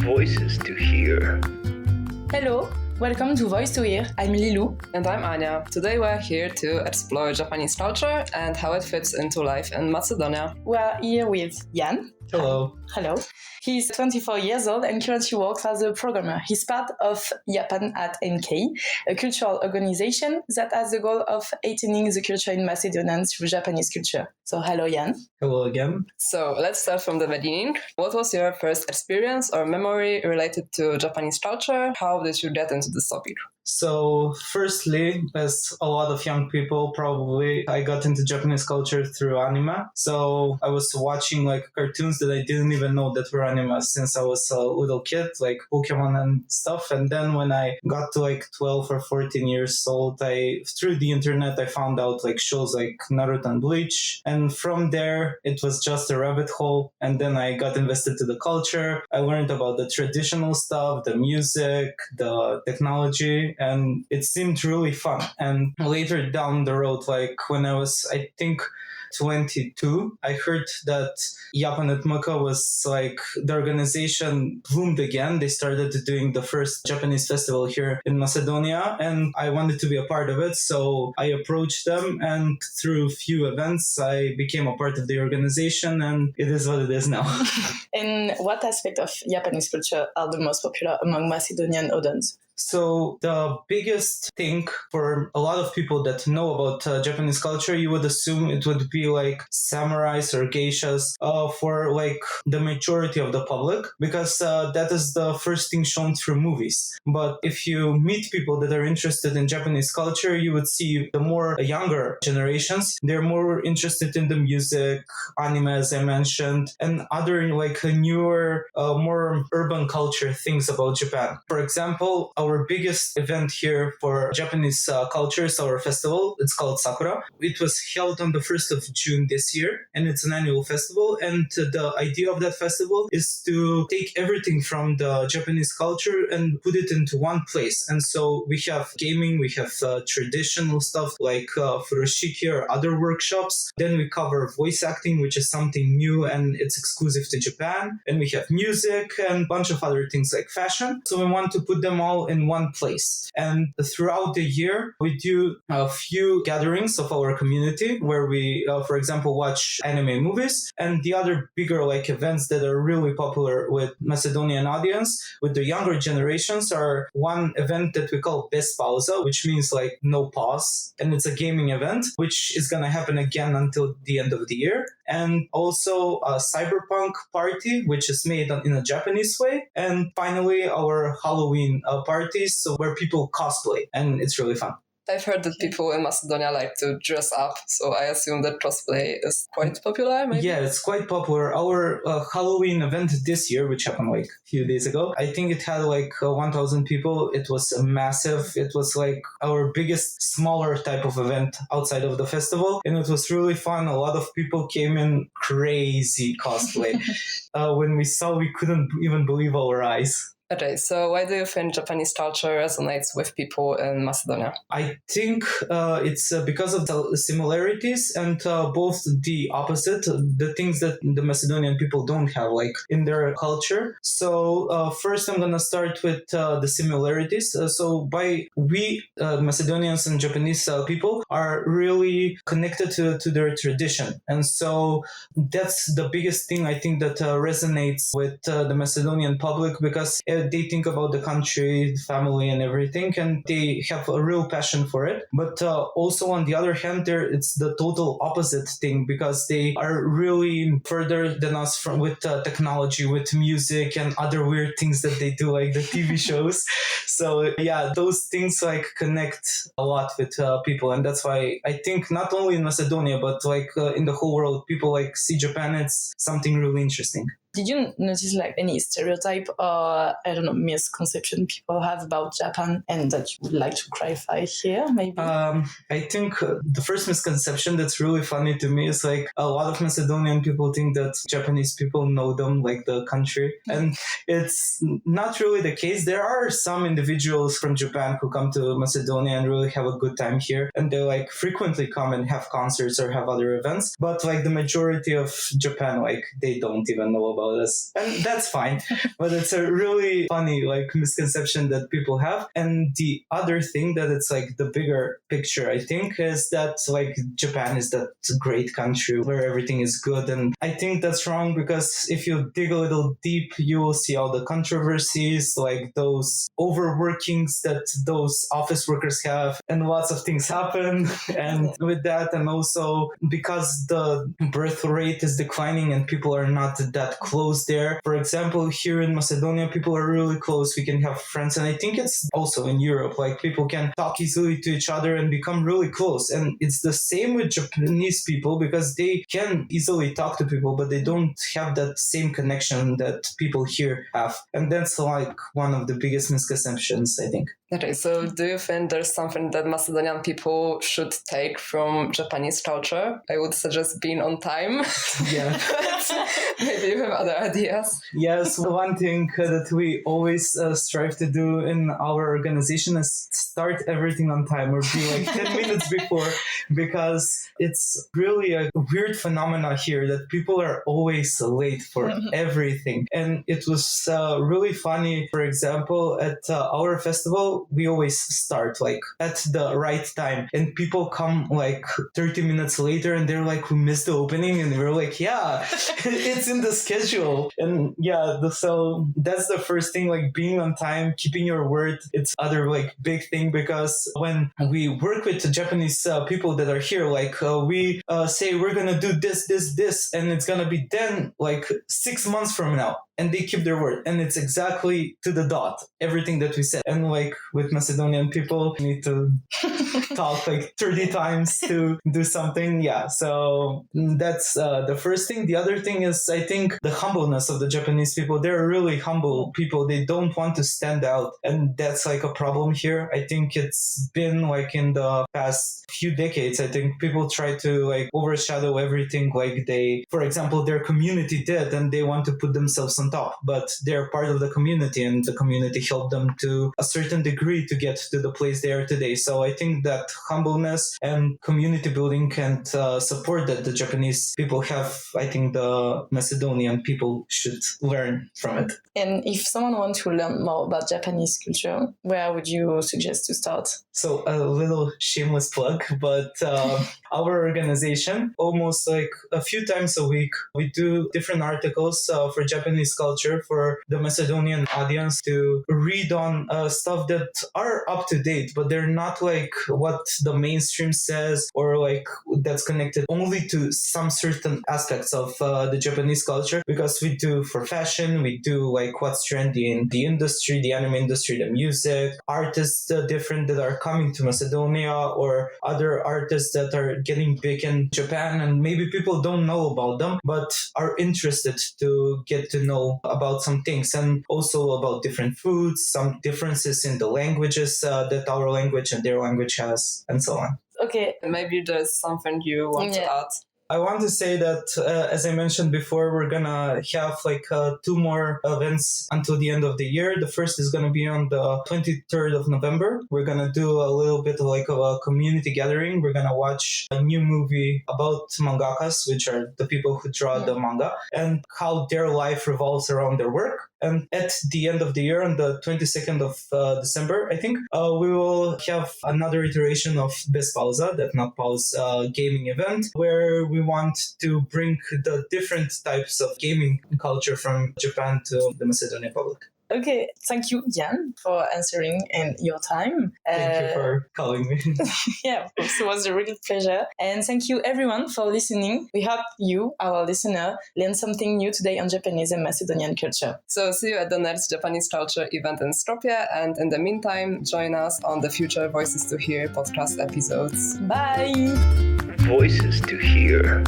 Voices to hear. Hello, welcome to Voice to Hear. I'm Lilou. And I'm Ania. Today we're here to explore Japanese culture and how it fits into life in Macedonia. We're here with Jan. Hello. Hello. He's 24 years old and currently works as a programmer. He's part of Japan at NK, a cultural organization that has the goal of attaining the culture in Macedonian through Japanese culture. So hello, Jan. Hello again. So let's start from the beginning. What was your first experience or memory related to Japanese culture? How did you get into this topic? So firstly, as a lot of young people probably, I got into Japanese culture through anime. So I was watching like cartoons that I didn't even know that were anime since I was a little kid, like Pokemon and stuff. And then when I got to like 12 or 14 years old, through the internet, I found out like shows like Naruto and Bleach. And from there, it was just a rabbit hole. And then I got invested to the culture. I learned about the traditional stuff, the music, the technology, and it seemed really fun. And later down the road, like when I was, I think, 22, I heard that Japan at Maka was like, the organization bloomed again. They started doing the first Japanese festival here in Macedonia, and I wanted to be a part of it. So I approached them, and through a few events, I became a part of the organization, and it is what it is now. And what aspect of Japanese culture are the most popular among Macedonian audience? So the biggest thing for a lot of people that know about Japanese culture, you would assume it would be like samurais or geishas for like the majority of the public, because that is the first thing shown through movies. But if you meet people that are interested in Japanese culture, you would see the more younger generations, they're more interested in the music, anime, as I mentioned, and other like newer, more urban culture things about Japan. For example, our biggest event here for Japanese culture is our festival. It's called Sakura. It was held on the 1st of June this year, and it's an annual festival. And the idea of that festival is to take everything from the Japanese culture and put it into one place. And so we have gaming, we have traditional stuff like furoshiki or other workshops. Then we cover voice acting, which is something new and it's exclusive to Japan. And we have music and a bunch of other things like fashion. So we want to put them all in one place. And throughout the year, we do a few gatherings of our community where we, for example, watch anime movies, and the other bigger like events that are really popular with Macedonian audience, with the younger generations, are one event that we call Bez Pauza, which means like no pause. And it's a gaming event, which is going to happen again until the end of the year. And also a cyberpunk party, which is made in a Japanese way. And finally, our Halloween parties, so where people cosplay, and it's really fun. I've heard that people in Macedonia like to dress up, so I assume that cosplay is quite popular, maybe? Yeah, it's quite popular. Our Halloween event this year, which happened like a few days ago, I think it had like 1,000 people. It was massive. It was like our biggest, smaller type of event outside of the festival, and it was really fun. A lot of people came in crazy cosplay. When we saw, we couldn't even believe our eyes. Okay, so why do you think Japanese culture resonates with people in Macedonia? I think it's because of the similarities and both the opposite, the things that the Macedonian people don't have like in their culture. So first I'm going to start with the similarities. We Macedonians and Japanese people are really connected to their tradition. And so that's the biggest thing I think that resonates with the Macedonian public, because they think about the country, family, and everything, and they have a real passion for it. But also, on the other hand, it's the total opposite thing, because they are really further than us with technology, with music, and other weird things that they do, like the TV shows. So yeah, those things like connect a lot with people, and that's why I think not only in Macedonia, but like in the whole world, people like see Japan. It's something really interesting. Did you notice like any stereotype or, I don't know, misconception people have about Japan and that you would like to clarify here, maybe? I think the first misconception that's really funny to me is like a lot of Macedonian people think that Japanese people know them, like the country. And it's not really the case. There are some individuals from Japan who come to Macedonia and really have a good time here. And they like frequently come and have concerts or have other events. But like the majority of Japan, like they don't even know about about us. And that's fine. But it's a really funny like misconception that people have. And the other thing that it's like the bigger picture, I think, is that like Japan is that great country where everything is good. And I think that's wrong, because if you dig a little deep, you will see all the controversies, like those overworkings that those office workers have, and lots of things happen. And with that, and also because the birth rate is declining and people are not that close there. For example, here in Macedonia, people are really close. We can have friends. And I think it's also in Europe, like people can talk easily to each other and become really close. And it's the same with Japanese people, because they can easily talk to people, but they don't have that same connection that people here have. And that's like one of the biggest misconceptions, I think. Okay, so do you think there's something that Macedonian people should take from Japanese culture? I would suggest being on time. Yeah. Maybe you have other ideas. Yes, one thing that we always strive to do in our organization is start everything on time, or be like 10 minutes before, because it's really a weird phenomena here that people are always late for everything. And it was really funny. For example, at our festival, we always start like at the right time, and people come like 30 minutes later and they're like, we missed the opening, and we're like, yeah, it's in the schedule. And yeah, so that's the first thing, like being on time, keeping your word. It's other like big thing, because when we work with the Japanese people that are here, like we say we're gonna do this, and it's gonna be then like 6 months from now. And they keep their word, and it's exactly to the dot, everything that we said. And like with Macedonian people, you need to talk like 30 times to do something. Yeah, so that's the first thing. The other thing is, I think, the humbleness of the Japanese people. They're really humble people. They don't want to stand out, and that's like a problem here. I think it's been like in the past few decades, I think people try to like overshadow everything, like they, for example, their community did, and they want to put themselves on top, but they're part of the community, and the community helped them to a certain degree to get to the place they are today. So I think that humbleness and community building and support that the Japanese people have, I think the Macedonian people should learn from it. And if someone wants to learn more about Japanese culture, where would you suggest to start? So a little shameless plug, but our organization, almost like a few times a week, we do different articles for Japanese culture for the Macedonian audience to read on stuff that are up to date, but they're not like what the mainstream says, or like that's connected only to some certain aspects of the Japanese culture, because we do for fashion, we do like what's trendy in the industry, the anime industry, the music, artists different that are coming to Macedonia, or other artists that are getting big in Japan, and maybe people don't know about them, but are interested to get to know about some things, and also about different foods, some differences in the languages that our language and their language has, and so on. Okay. Maybe there's something you want to add. I want to say that, as I mentioned before, we're going to have like 2 more events until the end of the year. The first is going to be on the 23rd of November. We're going to do a little bit like of a community gathering. We're going to watch a new movie about mangakas, which are the people who draw the manga, and how their life revolves around their work. And at the end of the year, on the 22nd of December, I think, we will have another iteration of Bez Pauza, that not pause gaming event, where we want to bring the different types of gaming culture from Japan to the Macedonian public. Okay, thank you, Jan, for answering and your time. Thank you for calling me. Yeah, of course, it was a real pleasure. And thank you, everyone, for listening. We hope you, our listener, learned something new today on Japanese and Macedonian culture. So see you at the next Japanese Culture event in Skopje, and in the meantime, join us on the future Voices to Hear podcast episodes. Bye! Voices to Hear.